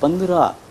15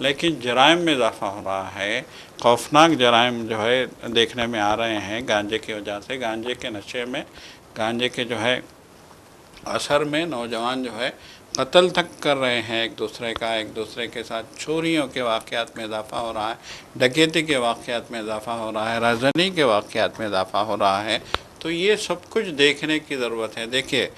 لیکن جرائم میں اضافہ ہو رہا ہے، خوفناک جرائم جو ہے دیکھنے میں آ رہے ہیں گانجے کی وجہ سے۔ گانجے کے نشے میں، گانجے کے جو ہے اثر میں نوجوان جو ہے قتل تک کر رہے ہیں ایک دوسرے کے ساتھ، چوریوں کے واقعات میں اضافہ ہو رہا ہے، ڈکیتی کے واقعات میں اضافہ ہو رہا ہے، رازداری کے واقعات میں اضافہ ہو رہا ہے۔ تو یہ سب کچھ دیکھنے کی ضرورت ہے۔ دیکھیے،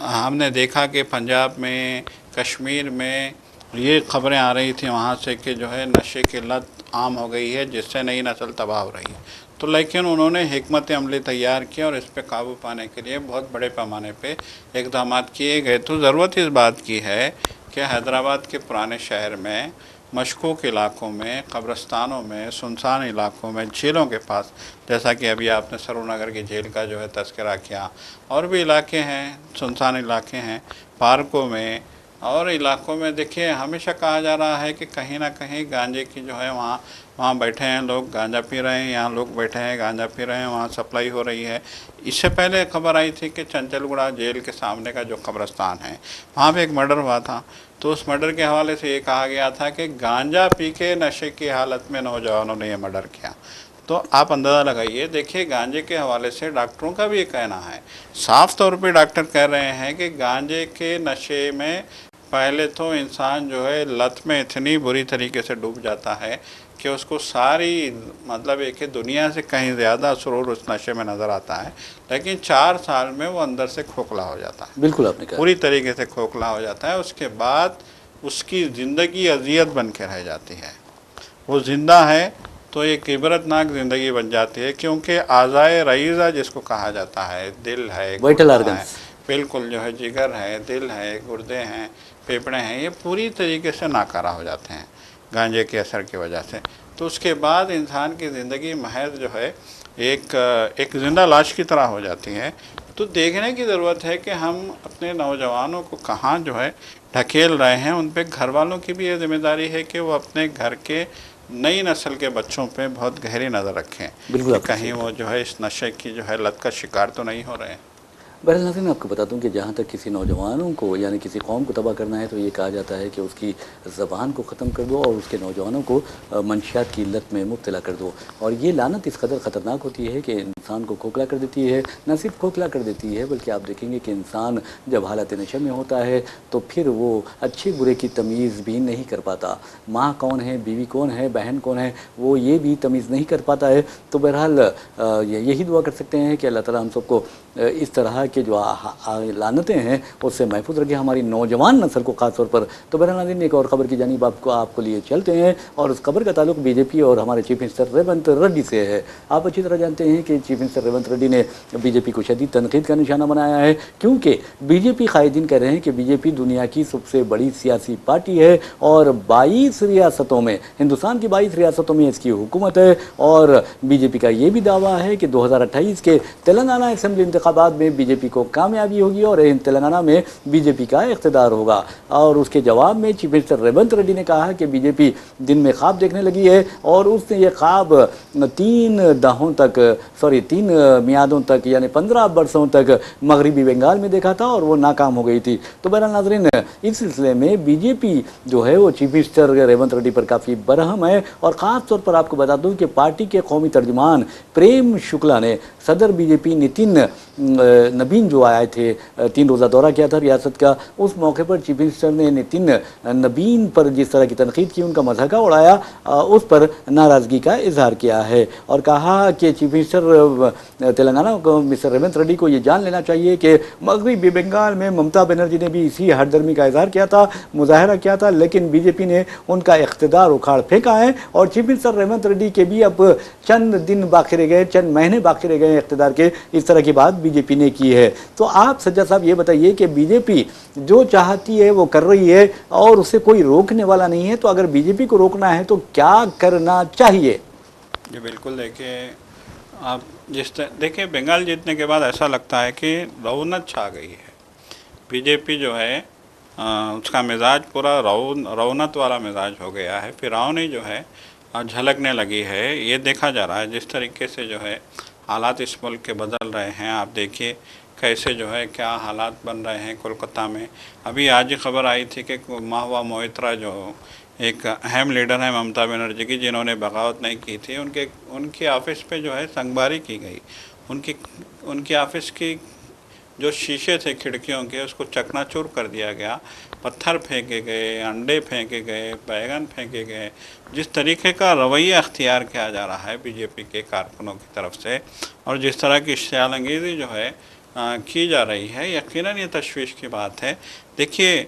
ہم نے دیکھا کہ پنجاب میں، کشمیر میں یہ خبریں آ رہی تھیں وہاں سے کہ جو ہے نشے کی لت عام ہو گئی ہے، جس سے نئی نسل تباہ ہو رہی ہے۔ تو لیکن انہوں نے حکمت عملی تیار کی اور اس پہ قابو پانے کے لیے بہت بڑے پیمانے پہ اقدامات کیے گئے۔ تو ضرورت اس بات کی ہے کہ حیدرآباد کے پرانے شہر میں، مشکوک علاقوں میں، قبرستانوں میں، سنسان علاقوں میں، جھیلوں کے پاس، جیسا کہ ابھی آپ نے سرور نگر کی جھیل کا جو ہے تذکرہ کیا، اور بھی علاقے ہیں، سنسان علاقے ہیں، پارکوں میں اور علاقوں میں، دیکھیے ہمیشہ کہا جا رہا ہے کہ کہیں نہ کہیں گانجے کی جو ہے وہاں بیٹھے ہیں لوگ گانجا پی رہے ہیں، یہاں لوگ بیٹھے ہیں گانجا پی رہے ہیں، وہاں سپلائی ہو رہی ہے۔ اس سے پہلے خبر آئی تھی کہ چنچل گڑھا جیل کے سامنے کا جو قبرستان ہے وہاں پہ ایک مرڈر ہوا تھا، تو اس مرڈر کے حوالے سے یہ کہا گیا تھا کہ گانجا پی کے نشے کی حالت میں نوجوانوں نے یہ مرڈر کیا۔ تو آپ اندازہ لگائیے، دیکھیے گانجے کے حوالے سے ڈاکٹروں کا بھی یہ کہنا ہے، صاف طور پہ ڈاکٹر کہہ رہے ہیں کہ گانجے کے نشے میں پہلے تو انسان جو ہے لت میں اتنی بری طریقے سے ڈوب جاتا ہے کہ اس کو ساری مطلب ہے کہ دنیا سے کہیں زیادہ سرور اس نشے میں نظر آتا ہے، لیکن 4 سال میں وہ اندر سے کھوکھلا ہو جاتا ہے، بالکل آپ نے کہا۔ پوری طریقے سے کھوکھلا ہو جاتا ہے۔ اس کے بعد اس کی زندگی اذیت بن کے رہ جاتی ہے۔ وہ زندہ ہے تو ایک عبرتناک زندگی بن جاتی ہے، کیونکہ اعضائے رئیزہ جس کو کہا جاتا ہے، دل ہے، وائٹل گردہ ہے، آرگنز، بالکل جو ہے جگر ہے، دل ہے، گردے ہیں، پھیپھڑے ہیں، یہ پوری طریقے سے ناکارہ ہو جاتے ہیں گانجے کے اثر کی وجہ سے۔ تو اس کے بعد انسان کی زندگی محض جو ہے ایک زندہ لاش کی طرح ہو جاتی ہے۔ تو دیکھنے کی ضرورت ہے کہ ہم اپنے نوجوانوں کو کہاں جو ہے ڈھکیل رہے ہیں۔ ان پہ گھر والوں کی بھی یہ ذمہ داری ہے کہ وہ اپنے گھر کے نئی نسل کے بچوں پہ بہت گہری نظر رکھیں بالکل کہ آپ نے کہیں صحیح وہ جو ہے اس نشے کی جو ہے لت کا شکار تو نہیں ہو رہے ہیں۔ بہرحال ناظرین، آپ کو بتا دوں کہ جہاں تک کسی نوجوانوں کو یعنی کسی قوم کو تباہ کرنا ہے تو یہ کہا جاتا ہے کہ اس کی زبان کو ختم کر دو اور اس کے نوجوانوں کو منشیات کی لت میں مبتلا کر دو۔ اور یہ لعنت اس قدر خطرناک ہوتی ہے کہ انسان کو کھوکھلا کر دیتی ہے، نہ صرف کھوکھلا کر دیتی ہے بلکہ آپ دیکھیں گے کہ انسان جب حالت نشے میں ہوتا ہے تو پھر وہ اچھے برے کی تمیز بھی نہیں کر پاتا۔ ماں کون ہے، بیوی کون ہے، بہن کون ہے، وہ یہ بھی تمیز نہیں کر پاتا ہے۔ تو بہرحال یہی دعا کر سکتے ہیں کہ اللہ تعالیٰ ہم سب کو اس طرح کے جو لعنتیں ہیں اس سے محفوظ رکھے، ہماری نوجوان نسل کو خاص طور پر۔ تو بہرحال ناظرین، ایک اور خبر کی جانب آپ کو لیے چلتے ہیں، اور اس خبر کا تعلق بی جے پی اور ہمارے چیف منسٹر ریونت ریڈی سے ہے۔ آپ اچھی طرح جانتے ہیں کہ چیف منسٹر ریونت ریڈی نے بی جے پی کو شدید تنقید کا نشانہ بنایا ہے، کیونکہ بی جے پی قائدین کہہ رہے ہیں کہ بی جے پی دنیا کی سب سے بڑی سیاسی پارٹی ہے اور 22 ریاستوں میں، ہندوستان کی 22 ریاستوں میں اس کی حکومت ہے، اور بی جے پی کا یہ بھی دعویٰ ہے کہ 2028 کے تلنگانہ اسمبلی انتخابات میں بی جے پی کو کامیابی ہوگی اور تلنگانہ میں بی جے پی کا اقتدار ہوگا۔ اور اس کے جواب میں چیف منسٹر ریونت ریڈی نے کہا کہ بی جے پی دن میں خواب دیکھنے لگی ہے، اور اس نے یہ خواب 3 میادوں تک یعنی 15 برسوں تک مغربی بنگال میں دیکھا تھا اور وہ ناکام ہو گئی تھی۔ تو بہرحال ناظرین، اس سلسلے میں بی جے پی جو ہے وہ چیف منسٹر ریونت ریڈی پر کافی برہم ہے، اور خاص طور پر آپ کو بتا دوں کہ پارٹی کے قومی ترجمان پریم شکلا نے صدر بی جے پی نبین جو آئے تھے، 3 روزہ دورہ کیا تھا ریاست کا، اس موقع پر چیف منسٹر نے نبین پر جس طرح کی تنقید کی، ان کا مذاق اڑایا، اس پر ناراضگی کا اظہار کیا ہے، اور کہا کہ چیف منسٹر تلنگانہ کو مسٹر ریونت ریڈی کو یہ جان لینا چاہیے کہ مغربی بنگال میں ممتا بنرجی نے بھی اسی ہٹ درمی کا اظہار کیا تھا، مظاہرہ کیا تھا، لیکن بی جے پی نے ان کا اقتدار اکھاڑ پھینکا ہے، اور چیف منسٹر ریونت ریڈی کے بھی اب چند دن باقی رہ گئے، چند مہینے باقی رہ گئے اقتدار کے، اس طرح کی بات بی جے پی نے کی ہے۔ تو آپ سجاد صاحب یہ بتائیے کہ بی جے پی جو چاہتی ہے وہ کر رہی ہے اور اسے کوئی روکنے والا نہیں ہے، تو اگر بی جے پی کو روکنا ہے تو کیا کرنا چاہیے؟ جی بالکل، آپ دیکھیں بنگال جیتنے کے بعد ایسا لگتا ہے کہ رونت چھا گئی ہے۔ بی جے پی جو ہے اس کا مزاج پورا رونت والا مزاج ہو گیا ہے، فرعونی جو ہے جھلکنے لگی ہے۔ یہ دیکھا جا رہا ہے جس طریقے سے جو ہے حالات اس ملک کے بدل رہے ہیں۔ آپ دیکھیے کیسے جو ہے کیا حالات بن رہے ہیں کولکتہ میں۔ ابھی آج ہی خبر آئی تھی کہ مہوا موئترا جو ایک اہم لیڈر ہیں ممتا بنرجی کی، جنہوں نے بغاوت نہیں کی تھی، ان کے آفس پہ جو ہے سنگباری کی گئی، ان کی آفس کی جو شیشے تھے کھڑکیوں کے اس کو چکنا چور کر دیا گیا، پتھر پھینکے گئے، انڈے پھینکے گئے، بیگن پھینکے گئے۔ جس طریقے کا رویہ اختیار کیا جا رہا ہے بی جے پی کے کارکنوں کی طرف سے، اور جس طرح کی اشتعال انگیزی جو ہے کی جا رہی ہے، یقیناً یہ تشویش کی بات ہے۔ دیکھیے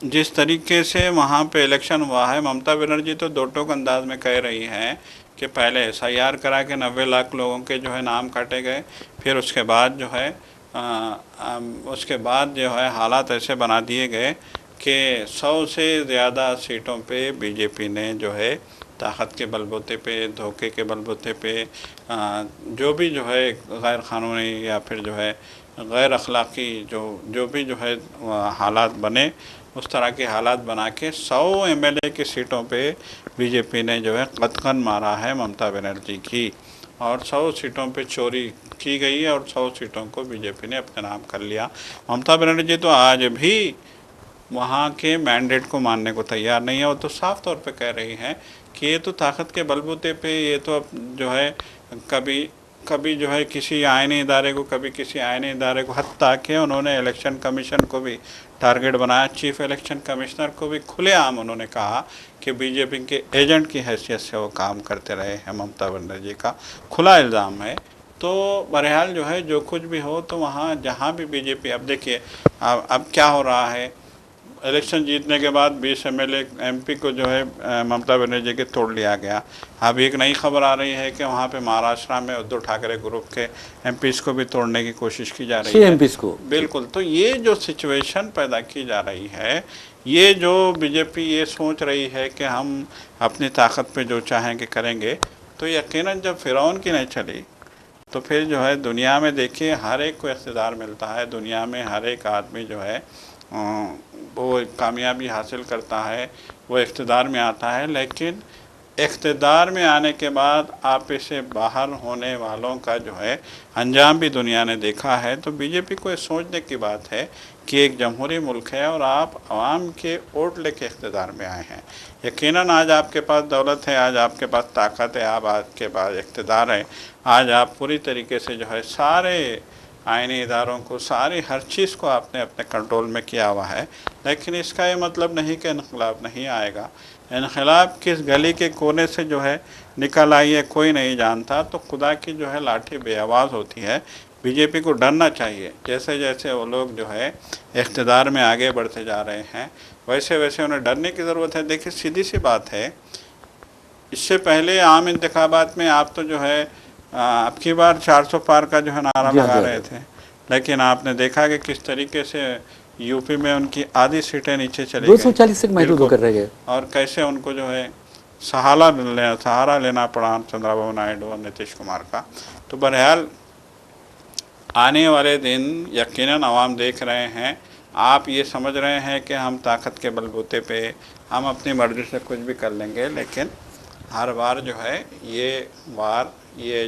جس طریقے سے وہاں پہ الیکشن ہوا ہے، ممتا بنرجی تو دو ٹوک انداز میں کہہ رہی ہیں کہ پہلے ایس آئی آر کرا کے 90 لاکھ لوگوں کے جو ہے نام کاٹے گئے، پھر اس کے بعد جو ہے حالات ایسے بنا دیے گئے کہ 100 سے زیادہ سیٹوں پہ بی جے پی نے جو ہے طاقت کے بل بوتے پہ، دھوکے کے بل بوتے پہ، جو بھی جو ہے غیر قانونی یا پھر جو ہے غیر اخلاقی جو بھی جو ہے حالات بنے، اس طرح کے حالات بنا کے 100 ایم ایل اے کی سیٹوں پہ بی جے پی نے جو ہے قدغن مارا ہے ممتا بنرجی کی، اور 100 سیٹوں پہ چوری کی گئی ہے اور 100 سیٹوں کو بی جے پی نے اپنے نام کر لیا۔ ممتا بنرجی تو آج بھی وہاں کے مینڈیٹ کو ماننے کو تیار نہیں ہے، وہ تو صاف طور پہ کہہ رہی ہیں کہ یہ تو طاقت کے بل بوتے پہ، یہ تو اب جو ہے کبھی جو ہے کسی آئینی ادارے کو، کبھی کسی آئینی ادارے کو، حتیٰ کہ انہوں نے الیکشن کمیشن کو بھی ٹارگٹ بنایا، چیف الیکشن کمشنر کو بھی کھلے عام انہوں نے کہا کہ بی جے پی کے ایجنٹ کی حیثیت سے وہ کام کرتے رہے ہیں، ممتا بنرجی کا کھلا الزام ہے۔ تو بہرحال جو ہے جو کچھ بھی ہو، تو وہاں جہاں بھی بی جے پی، اب دیکھیے اب کیا ہو رہا ہے، الیکشن جیتنے کے بعد 20 M L A M P کو جو ہے ممتا بنرجی کے توڑ لیا گیا۔ اب ایک نئی خبر آ رہی ہے کہ وہاں پہ مہاراشٹر میں ادھو ٹھاکرے گروپ کے ایم پیز کو بھی توڑنے کی کوشش کی جا رہی ہے، 6 MPs کو۔ بالکل۔ تو یہ جو سچویشن پیدا کی جا رہی ہے، یہ جو بی جے پی یہ سوچ رہی ہے کہ ہم اپنی طاقت پہ جو چاہیں کہ کریں گے، تو یقیناً جب فرعون کی نہیں چلی تو پھر جو ہے دنیا میں دیکھیے ہر ایک کو اقتدار ملتا ہے، دنیا میں ہر ایک آدمی جو ہے وہ کامیابی حاصل کرتا ہے، وہ اقتدار میں آتا ہے، لیکن اقتدار میں آنے کے بعد آپ سے باہر ہونے والوں کا جو ہے انجام بھی دنیا نے دیکھا ہے۔ تو بی جے پی کو یہ سوچنے کی بات ہے کہ ایک جمہوری ملک ہے اور آپ عوام کے ووٹ لے کے اقتدار میں آئے ہیں۔ یقیناً آج آپ کے پاس دولت ہے، آج آپ کے پاس طاقت ہے، آپ کے پاس اقتدار ہے، آج آپ پوری طریقے سے جو ہے سارے آئینی اداروں کو، ساری ہر چیز کو آپ نے اپنے کنٹرول میں کیا ہوا ہے، لیکن اس کا یہ مطلب نہیں کہ انقلاب نہیں آئے گا۔ انقلاب کس گلی کے کونے سے جو ہے نکل آئی ہے کوئی نہیں جانتا، تو خدا کی جو ہے لاٹھی بے آواز ہوتی ہے۔ بی جے پی کو ڈرنا چاہیے، جیسے جیسے وہ لوگ جو ہے اقتدار میں آگے بڑھتے جا رہے ہیں، ویسے ویسے انہیں ڈرنے کی ضرورت ہے۔ دیکھیے سیدھی سی بات ہے، اس سے پہلے عام انتخابات میں آپ تو جو ہے اب کی بار 400 پار کا جو ہے نعرہ لگا رہے تھے، لیکن آپ نے دیکھا کہ کس طریقے سے یو پی میں ان کی آدھی سیٹیں نیچے چلی گئی، 240 تک محدود ہو کر رہ گئے، اور کیسے ان کو جو ہے سہارا لینا پڑا چندرا بابو نائیڈو اور نتیش کمار کا۔ تو بہرحال آنے والے دن یقیناً عوام دیکھ رہے ہیں، آپ یہ سمجھ رہے ہیں کہ ہم طاقت کے بل بوتے پہ ہم اپنی مرضی سے کچھ بھی کر لیں گے، لیکن ہر بار جو ہے یہ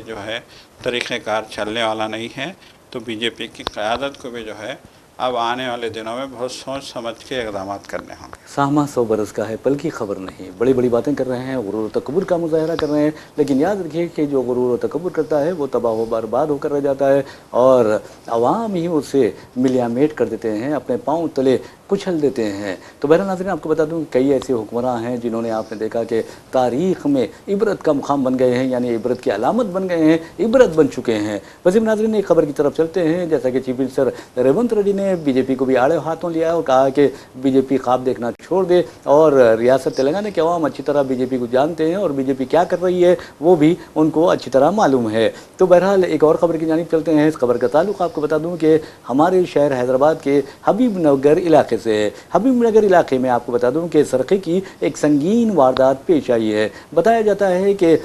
جو ہے طریقہ کار چلنے والا نہیں ہے۔ تو بی جے پی کی قیادت کو بھی جو ہے اب آنے والے دنوں میں بہت سوچ سمجھ کے اقدامات کرنے ہوں گے۔ سامہ 100 برس کا ہے، پل کی خبر نہیں، بڑی بڑی باتیں کر رہے ہیں، غرور و تکبر کا مظاہرہ کر رہے ہیں، لیکن یاد رکھیے کہ جو غرور و تکبر کرتا ہے وہ تباہ و برباد ہو کر رہ جاتا ہے، اور عوام ہی اسے ملیا میٹ کر دیتے ہیں، اپنے پاؤں تلے کچل دیتے ہیں۔ تو بہرحال ناظرین، آپ کو بتا دوں کئی ایسے حکمراں ہیں جنہوں نے آپ نے دیکھا کہ تاریخ میں عبرت کا مقام بن گئے ہیں، یعنی عبرت کی علامت بن گئے ہیں، عبرت بن چکے ہیں۔ وسیم ناظرین، ایک خبر کی طرف چلتے ہیں، جیسا کہ چیف منسٹر ریونت ریڈی نے بی جے پی کو بھی آڑے ہاتھوں لیا اور کہا کہ بی جے پی خواب دیکھنا چھوڑ دے، اور ریاست تلنگانہ کے عوام اچھی طرح بی جے پی کو جانتے ہیں اور بی جے پی کیا کر رہی ہے وہ بھی ان کو اچھی طرح معلوم ہے۔ تو بہرحال ایک اور خبر کی جانب چلتے ہیں۔ اس خبر کا تعلق آپ کو بتا دوں کہ ہمارے شہر حیدرآباد کے حبیب نگر علاقے سے ہے۔ حبیب نگر علاقے میں آپ کو بتا دوں کہ سرقے کی ایک سنگین واردات پیش آئی ہے۔ بتایا جاتا ہے کہ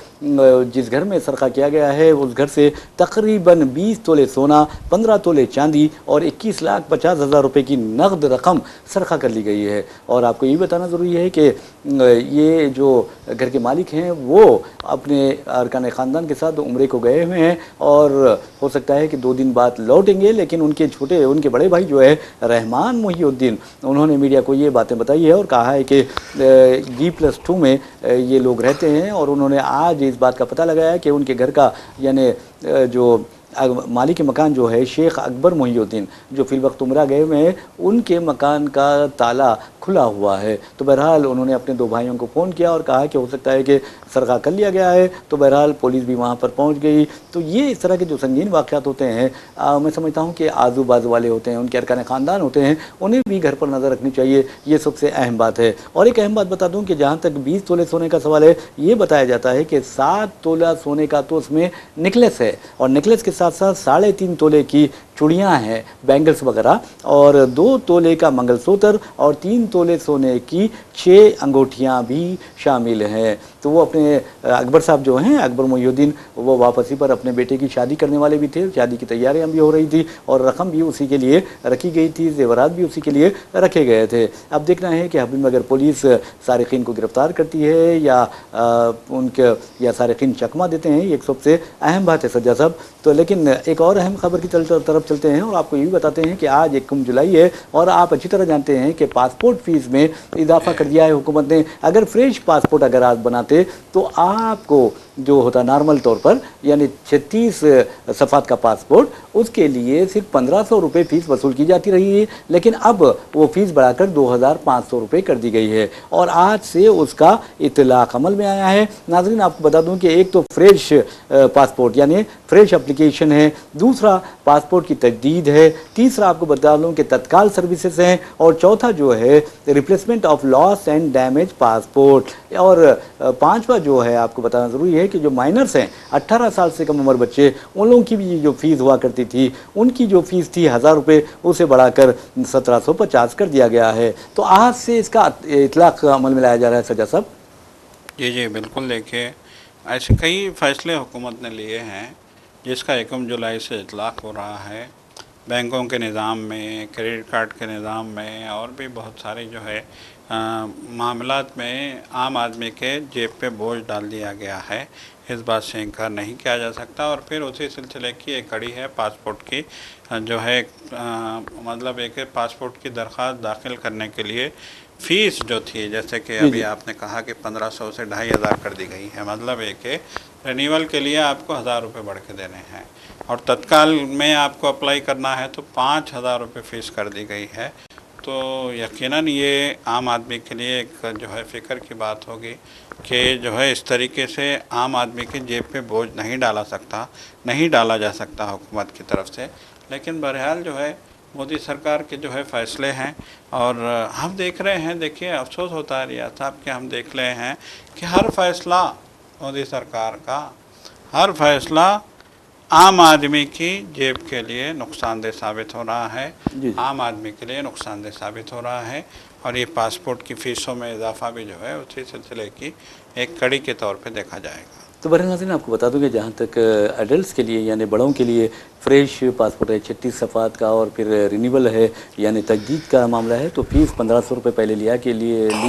جس گھر میں سرقہ کیا گیا ہے اس گھر سے تقریباً 20 تولے سونا، 15 تولے چاندی اور 21,50,000 روپے کی نقد رقم سرقہ کر لی گئی ہے۔ اور آپ کو یہ بتانا ضروری ہے کہ یہ جو گھر کے مالک ہیں وہ اپنے ارکان خاندان کے ساتھ عمرے کو گئے ہوئے ہیں، اور ہو سکتا ہے کہ 2 دن بعد لوٹیں گے، لیکن ان کے بڑے بھائی جو ہے رحمان محی الدین، انہوں نے میڈیا کو یہ باتیں بتائی ہے اور کہا ہے کہ G+2 میں یہ لوگ رہتے ہیں، اور انہوں نے آج اس بات کا پتہ لگایا کہ ان کے گھر کا یعنی جو مالک مکان جو ہے شیخ اکبر محی الدین جو فی الوقت عمرہ گئے ہوئے ہیں، ان کے مکان کا تالا کھلا ہوا ہے۔ تو بہرحال انہوں نے اپنے 2 بھائیوں کو فون کیا اور کہا کہ ہو سکتا ہے کہ سرقہ کر لیا گیا ہے، تو بہرحال پولیس بھی وہاں پر پہنچ گئی۔ تو یہ اس طرح کے جو سنگین واقعات ہوتے ہیں، میں سمجھتا ہوں کہ آزو بازو والے ہوتے ہیں، ان کے ارکان خاندان ہوتے ہیں، انہیں بھی گھر پر نظر رکھنی چاہیے، یہ سب سے اہم بات ہے۔ اور ایک اہم بات بتا دوں کہ جہاں تک 20 تولے سونے کا سوال ہے، یہ بتایا جاتا ہے کہ 7 تولہ سونے کا تو اس میں نیکلس ہے، اور نیکلس کے ساتھ ساتھ 3.5 تولے کی چوڑیاں ہیں، بینگلز وغیرہ، اور 2 تولے کا منگل سوتر اور 3 تولے سونے کی 6 انگوٹھیاں بھی شامل ہیں۔ تو وہ اپنے اکبر صاحب جو ہیں، اکبر محی الدین، وہ واپسی پر اپنے بیٹے کی شادی کرنے والے بھی تھے، شادی کی تیاریاں بھی ہو رہی تھی اور رقم بھی اسی کے لیے رکھی گئی تھی، زیورات بھی اسی کے لیے رکھے گئے تھے۔ اب دیکھنا ہے کہ ابھی اگر پولیس سارقین کو گرفتار کرتی ہے یا ان کے یا سارقین چکمہ دیتے ہیں، یہ ایک سب سے اہم بات ہے سجاد صاحب۔ تو لیکن ایک اور اہم خبر کی طرف چلتے ہیں اور آپ کو یہ بھی بتاتے ہیں کہ آج 1 جولائی ہے، اور آپ اچھی طرح جانتے ہیں کہ پاسپورٹ فیس میں اضافہ کر دیا ہے حکومت نے۔ اگر فریش پاسپورٹ اگر آپ بناتے تو آپ کو جو ہوتا نارمل طور پر یعنی 36 صفحات کا پاسپورٹ، اس کے لیے صرف 1500 روپے فیس وصول کی جاتی رہی ہے، لیکن اب وہ فیس بڑھا کر 2500 روپے کر دی گئی ہے، اور آج سے اس کا اطلاق عمل میں آیا ہے۔ ناظرین آپ کو بتا دوں کہ ایک تو فریش پاسپورٹ یعنی فریش اپلیکیشن ہے، دوسرا پاسپورٹ کی تجدید ہے، تیسرا آپ کو بتا دوں کہ تتکال سروسز ہیں، اور چوتھا جو ہے replacement of loss and damage passport, اور 5واں جو ہے آپ کو بتانا ضروری ہے کہ جو مائنرز ہیں 18 سال سے کم عمر بچے، ان لوگوں کی بھی جو فیس ہوا کرتی تھی، ان کی جو فیس تھی 1000 روپے، اسے بڑھا کر 1750 کر دیا گیا ہے۔ تو آج سے اس کا اطلاق عمل میں لایا جا رہا ہے سجاد صاحب۔ جی بالکل، دیکھیے ایسے کئی فیصلے حکومت نے لیے ہیں جس کا 1 جولائی سے اطلاق ہو رہا ہے۔ بینکوں کے نظام میں، کریڈٹ کارڈ کے نظام میں، اور بھی بہت سارے جو ہے معاملات میں عام آدمی کے جیب پہ بوجھ ڈال دیا گیا ہے، اس بات سے انکار نہیں کیا جا سکتا۔ اور پھر اسی سلسلے کی ایک کڑی ہے پاسپورٹ کی، جو ہے مطلب ایک پاسپورٹ کی درخواست داخل کرنے کے لیے فیس جو تھی، جیسے کہ ابھی آپ نے کہا کہ 1500 سے 2500 کر دی گئی ہے، مطلب ہے کہ رینیول کے لیے آپ کو 1000 روپے بڑھ کے دینے ہیں، اور تتکال میں آپ کو اپلائی کرنا ہے تو 5000 روپے فیس کر دی گئی ہے۔ تو یقیناً یہ عام آدمی کے لیے ایک جو ہے فکر کی بات ہوگی کہ جو ہے اس طریقے سے عام آدمی کے جیب پہ بوجھ نہیں ڈالا جا سکتا حکومت کی طرف سے۔ لیکن بہرحال جو ہے مودی سرکار کے جو ہے فیصلے ہیں، اور ہم دیکھ رہے ہیں، دیکھیے افسوس ہوتا ہے ریاض صاحب کہ ہم دیکھ رہے ہیں کہ ہر فیصلہ مودی سرکار کا، ہر فیصلہ عام آدمی کی جیب کے لیے نقصان دہ ثابت ہو رہا ہے، عام آدمی کے لیے نقصان دہ ثابت ہو رہا ہے، اور یہ پاسپورٹ کی فیسوں میں اضافہ بھی جو ہے اسی سلسلے کی ایک کڑی کے طور پہ دیکھا جائے گا۔ تو بہرحال ناظرین آپ کو بتا دوں کہ جہاں تک ایڈلٹس کے لیے یعنی بڑوں کے لیے فریش پاسپورٹ ہے 36 صفحات کا، اور پھر رینیول ہے یعنی تجدید کا معاملہ ہے، تو فیس 1500 روپے پہلے لی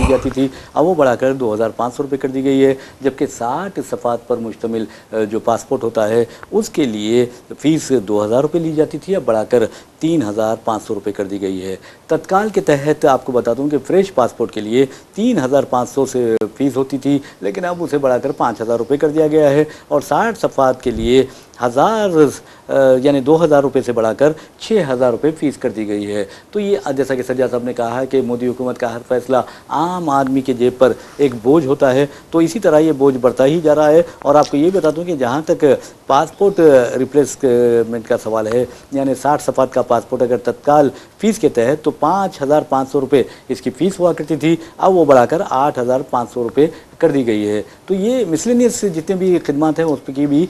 جاتی تھی، اب وہ بڑھا کر 2500 روپے کر دی گئی ہے، جبکہ 60 صفحات پر مشتمل جو پاسپورٹ ہوتا ہے اس کے لیے فیس 2000 روپے لی جاتی تھی، اب بڑھا کر 3500 روپے کر دی گئی ہے۔ تتکال کے تحت آپ کو بتا دوں کہ فریش پاسپورٹ کے لیے 3500 سے فیس ہوتی تھی، لیکن اب اسے بڑھا کر 5000 روپے کر دیا گیا ہے، اور 60 صفحات کے لیے 2000 روپے سے بڑھا کر 6000 روپے فیس کر دی گئی ہے۔ تو یہ جیسا کہ سجاد صاحب نے کہا ہے کہ مودی حکومت کا ہر فیصلہ عام آدمی کے جیب پر ایک بوجھ ہوتا ہے، تو اسی طرح یہ بوجھ بڑھتا ہی جا رہا ہے۔ اور آپ کو یہ بتا دوں کہ جہاں تک پاسپورٹ ریپلیسمنٹ کا سوال ہے، یعنی 60 صفحات کا پاسپورٹ اگر تتکال فیس کے تحت تو 5500 روپے اس کی فیس ہوا کرتی تھی، اب وہ بڑھا کر 8500 روپے کر دی گئی ہے۔ تو یہ مسلینیس جتنے بھی خدمات ہیں اس کی بھی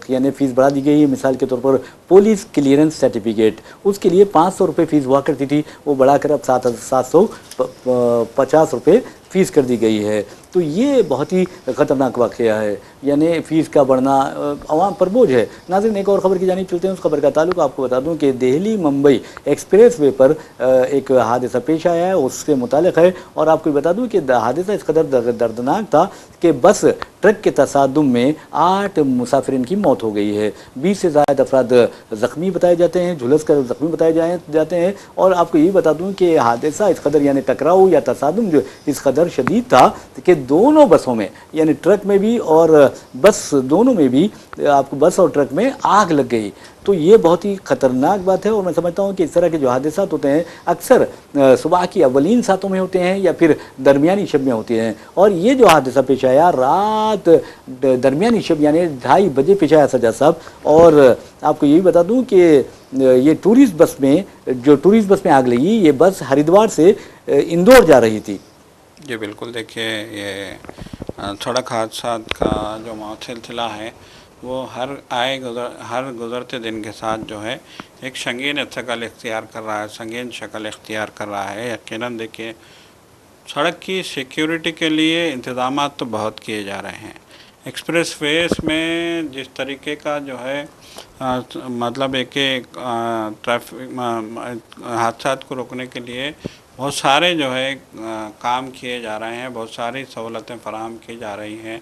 یعنی فیس بڑھا دی گئی ہے۔ مثال کے طور پر پولیس کلیئرنس سرٹیفکیٹ، اس کے لیے 500 روپے فیس ہوا کرتی تھی، وہ بڑھا کر اب 750 روپے فیس کر دی گئی ہے۔ تو یہ بہت ہی خطرناک واقعہ ہے، یعنی فیس کا بڑھنا عوام پر بوجھ ہے۔ ناظرین ایک اور خبر کی جانب چلتے ہیں، اس خبر کا تعلق آپ کو بتا دوں کہ دہلی ممبئی ایکسپریس وے پر ایک حادثہ پیش آیا ہے، اس سے متعلق ہے، اور آپ کو بتا دوں کہ حادثہ اس قدر دردناک تھا کہ بس ٹرک کے تصادم میں 8 مسافرین کی موت ہو گئی ہے، 20 سے زائد افراد زخمی بتائے جاتے ہیں، جھلس کر زخمی بتائے جاتے ہیں۔ اور آپ کو یہ بتا دوں کہ حادثہ اس قدر یعنی ٹکراؤ یا تصادم جو اس قدر شدید تھا کہ دونوں بسوں میں یعنی ٹرک میں بھی اور بس دونوں میں بھی آپ کو بس اور ٹرک میں آگ لگ گئی۔ تو یہ بہت ہی خطرناک بات ہے، اور میں سمجھتا ہوں کہ اس طرح کے جو حادثات ہوتے ہیں اکثر صبح کی اولین ساعتوں میں ہوتے ہیں یا پھر درمیانی شب میں ہوتے ہیں، اور یہ جو حادثہ پیش آیا رات درمیانی شب یعنی 2:30 بجے پیش آیا سجاد صاحب۔ اور آپ کو یہ بھی بتا دوں کہ یہ ٹورسٹ بس میں آگ لگی، یہ بس ہریدوار سے اندور جا رہی تھی۔ جی بالکل، دیکھیے یہ سڑک حادثات کا جو سلسلہ ہے وہ ہر گزرتے دن کے ساتھ جو ہے ایک سنگین شکل اختیار کر رہا ہے یقیناً دیکھیے سڑک کی سیکیورٹی کے لیے انتظامات تو بہت کیے جا رہے ہیں۔ ایکسپریس ویز میں جس طریقے کا جو ہے مطلب ہے کہ ٹریفک حادثات کو روکنے کے لیے بہت سارے جو ہے کام کیے جا رہے ہیں، بہت ساری سہولتیں فراہم کی جا رہی ہیں،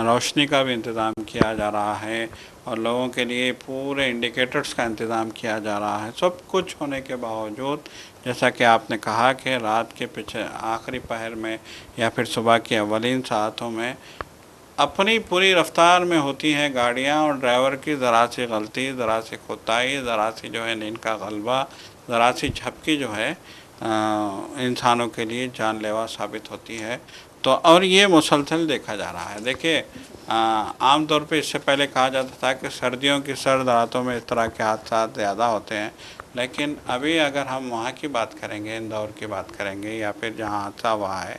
روشنی کا بھی انتظام کیا جا رہا ہے اور لوگوں کے لیے پورے انڈیکیٹرز کا انتظام کیا جا رہا ہے۔ سب کچھ ہونے کے باوجود جیسا کہ آپ نے کہا کہ رات کے پیچھے آخری پہر میں یا پھر صبح کی اولین ساعتوں میں اپنی پوری رفتار میں ہوتی ہیں گاڑیاں، اور ڈرائیور کی ذرا سی غلطی، ذرا سی کوتاہی، ذرا سی جو ہے نیند کا غلبہ، ذرا سی جھپکی جو ہے انسانوں کے لیے جان لیوا ثابت ہوتی ہے۔ تو اور یہ مسلسل دیکھا جا رہا ہے۔ دیکھیے عام طور پہ اس سے پہلے کہا جاتا تھا کہ سردیوں کی سرد راتوں میں اس طرح کے حادثات زیادہ ہوتے ہیں، لیکن ابھی اگر ہم وہاں کی بات کریں گے، اندور کی بات کریں گے یا پھر جہاں حادثہ ہوا ہے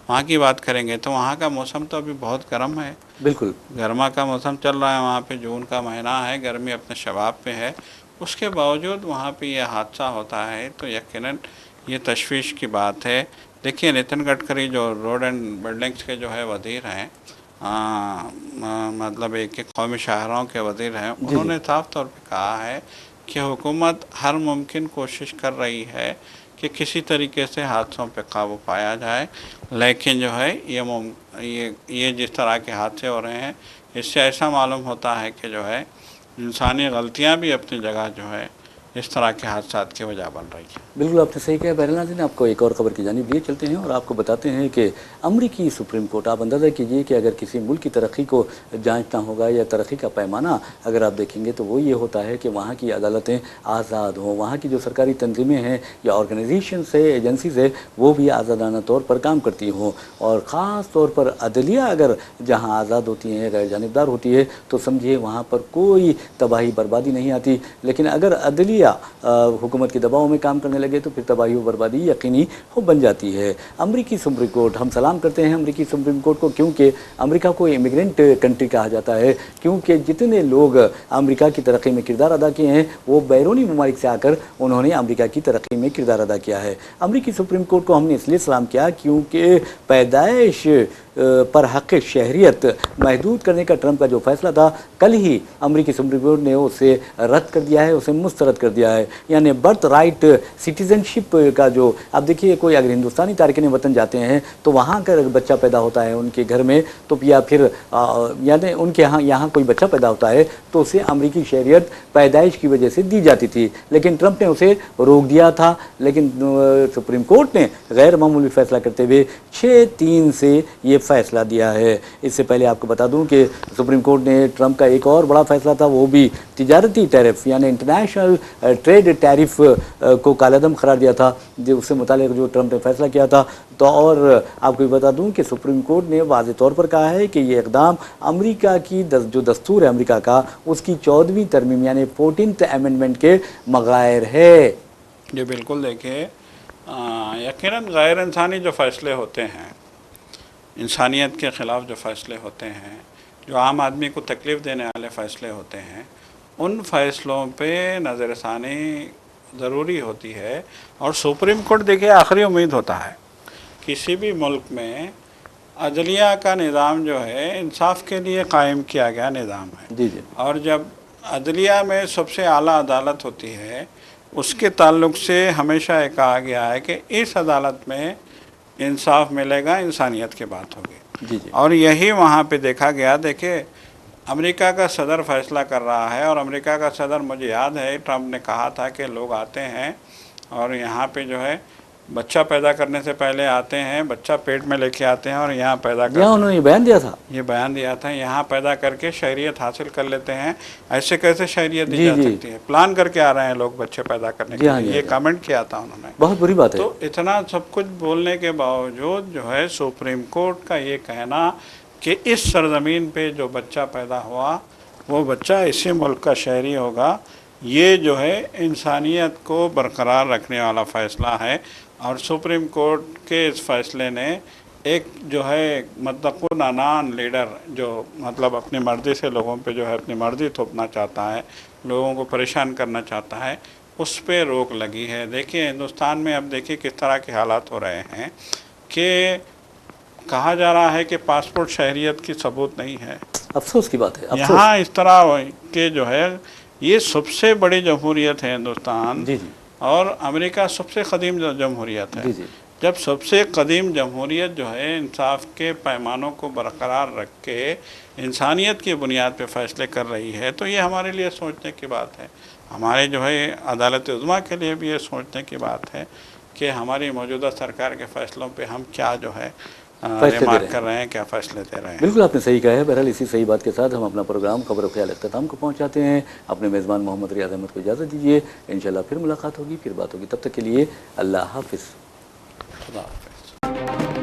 وہاں کی بات کریں گے تو وہاں کا موسم تو ابھی بہت گرم ہے، بالکل گرما کا موسم چل رہا ہے وہاں پہ، جون کا مہینہ ہے، گرمی اپنے شباب پہ ہے، اس کے باوجود وہاں پہ یہ حادثہ ہوتا ہے تو یقیناً یہ تشویش کی بات ہے۔ دیکھیے نتن گڈکری جو روڈ اینڈ بلڈنگز کے جو ہے وزیر ہیں، مطلب ایک قومی شاہراہوں کے وزیر ہیں، انہوں نے صاف طور پہ کہا ہے کہ حکومت ہر ممکن کوشش کر رہی ہے کہ کسی طریقے سے حادثوں پہ قابو پایا جائے، لیکن جو ہے یہ جس طرح کے حادثے ہو رہے ہیں اس سے ایسا معلوم ہوتا ہے کہ جو ہے انسانی غلطیاں بھی اپنی جگہ جو ہے اس طرح کے حادثات کی وجہ بن رہی ہیں۔ بالکل آپ نے صحیح کہا۔ بہرحال ناظرین آپ کو ایک اور خبر کی جانب لیے چلتے ہیں اور آپ کو بتاتے ہیں کہ امریکی سپریم کورٹ، آپ اندازہ کیجئے کہ اگر کسی ملک کی ترقی کو جانچنا ہوگا یا ترقی کا پیمانہ اگر آپ دیکھیں گے تو وہ یہ ہوتا ہے کہ وہاں کی عدالتیں آزاد ہوں، وہاں کی جو سرکاری تنظیمیں ہیں یا آرگنائزیشنز ہے، ایجنسیز ہے، وہ بھی آزادانہ طور پر کام کرتی ہوں، اور خاص طور پر عدلیہ اگر جہاں آزاد ہوتی ہیں، غیر جانبدار ہوتی ہے تو سمجھیے وہاں پر کوئی تباہی بربادی نہیں آتی۔ لیکن اگر عدلیہ حکومت کے دباؤ میں کام کرنے لگے تو پھر تباہی و بربادی یقینی ہو بن جاتی ہے۔ امریکی سپریم کورٹ، ہم سلام کرتے ہیں امریکی سپریم کورٹ کو، کیونکہ امریکہ کو امیگرینٹ کنٹری کہا جاتا ہے، کیونکہ جتنے لوگ امریکہ کی ترقی میں کردار ادا کیے ہیں وہ بیرونی ممالک سے آ کر انہوں نے امریکہ کی ترقی میں کردار ادا کیا ہے۔ امریکی سپریم کورٹ کو ہم نے اس لیے سلام کیا کیونکہ پیدائش پر حق شہریت محدود کرنے کا ٹرمپ کا جو فیصلہ تھا کل ہی امریکی سپریم کورٹ نے اسے رد کر دیا ہے، اسے مسترد کر دیا ہے۔ یعنی برتھ رائٹ سٹیزن شپ کا جو اب دیکھیے کوئی اگر ہندوستانی تارکین وطن جاتے ہیں تو وہاں کا بچہ پیدا ہوتا ہے ان کے گھر میں تو یا پھر یعنی ان کے یہاں کوئی بچہ پیدا ہوتا ہے تو اسے امریکی شہریت پیدائش کی وجہ سے دی جاتی تھی، لیکن ٹرمپ نے اسے روک دیا تھا۔ لیکن سپریم کورٹ نے غیر معمولی فیصلہ کرتے ہوئے 6-3 سے یہ فیصلہ دیا ہے۔ اس سے پہلے آپ کو بتا دوں کہ سپریم کورٹ نے ٹرمپ کا ایک اور بڑا فیصلہ تھا، وہ بھی تجارتی ٹیرف یعنی انٹرنیشنل ٹریڈ ٹیرف کو کالعدم قرار دیا تھا، جو اس سے متعلق جو ٹرمپ نے فیصلہ کیا تھا۔ تو اور آپ کو بتا دوں کہ سپریم کورٹ نے واضح طور پر کہا ہے کہ یہ اقدام امریکہ کی جو دستور ہے امریکہ کا اس کی 14ویں ترمیم یعنی 14th امینڈمنٹ کے مغائر ہے۔ جی بالکل، دیکھیے یقیناً غیر انسانی جو فیصلے ہوتے ہیں، انسانیت کے خلاف جو فیصلے ہوتے ہیں، جو عام آدمی کو تکلیف دینے والے فیصلے ہوتے ہیں، ان فیصلوں پہ نظر ثانی ضروری ہوتی ہے۔ اور سپریم کورٹ دیکھیے آخری امید ہوتا ہے کسی بھی ملک میں عدلیہ کا نظام جو ہے انصاف کے لیے قائم کیا گیا نظام ہے، جی جی، اور جب عدلیہ میں سب سے اعلیٰ عدالت ہوتی ہے اس کے تعلق سے ہمیشہ یہ کہا گیا ہے کہ اس عدالت میں انصاف ملے گا، انسانیت کی بات ہوگی۔ جی جی اور یہی وہاں پہ دیکھا گیا. دیکھیں امریکہ کا صدر فیصلہ کر رہا ہے، اور امریکہ کا صدر مجھے یاد ہے ٹرمپ نے کہا تھا کہ لوگ آتے ہیں اور یہاں پہ جو ہے بچہ پیدا کرنے سے پہلے آتے ہیں، بچہ پیٹ میں لے کے آتے ہیں اور یہاں پیدا کرتے یہاں ہیں. انہوں نے یہ بیان دیا تھا. یہ بیان دیا تھا، یہاں پیدا کر کے شہریت حاصل کر لیتے ہیں. ایسے کیسے شہریت دی جی جا جی سکتی ہے؟ پلان کر کے آ رہے ہیں لوگ بچے پیدا کرنے جی کے ہاں لیے. جی یہ ہاں. کامنٹ کیا تھا انہوں نے. بہت بری بات ہے. تو اتنا سب کچھ بولنے کے باوجود جو ہے سپریم کورٹ کا یہ کہنا کہ اس سرزمین پہ جو بچہ پیدا ہوا وہ بچہ اسی ملک کا شہری ہوگا، یہ جو ہے انسانیت کو برقرار رکھنے والا فیصلہ ہے. اور سپریم کورٹ کے اس فیصلے نے ایک جو ہے مطلب نانان لیڈر جو مطلب اپنی مرضی سے لوگوں پہ جو ہے اپنی مرضی تھوپنا چاہتا ہے، لوگوں کو پریشان کرنا چاہتا ہے، اس پہ روک لگی ہے. دیکھیے ہندوستان میں اب دیکھیے کس طرح کے حالات ہو رہے ہیں کہ کہا جا رہا ہے کہ پاسپورٹ شہریت کی ثبوت نہیں ہے. افسوس کی بات ہے. افسوس. یہاں اس طرح کہ جو ہے یہ سب سے بڑی جمہوریت ہے ہندوستان، جی جی اور امریکہ سب سے قدیم جمہوریت ہے. جی جی جب سب سے قدیم جمہوریت جو ہے انصاف کے پیمانوں کو برقرار رکھ کے انسانیت کی بنیاد پہ فیصلے کر رہی ہے، تو یہ ہمارے لیے سوچنے کی بات ہے. ہمارے جو ہے عدالت عظمیٰ کے لیے بھی یہ سوچنے کی بات ہے کہ ہماری موجودہ سرکار کے فیصلوں پہ ہم کیا جو ہے فیصلے دے رہے ریمارک ہیں. کر رہے ہیں، کیا فیصلے دے رہے ہیں. بالکل آپ نے صحیح کہا ہے. بہرحال اسی صحیح بات کے ساتھ ہم اپنا پروگرام خبر و خیال اختتام کو پہنچاتے ہیں. اپنے میزبان محمد ریاض احمد کو اجازت دیجیے. انشاءاللہ پھر ملاقات ہوگی، پھر بات ہوگی. تب تک کے لیے اللہ حافظ. خدا حافظ.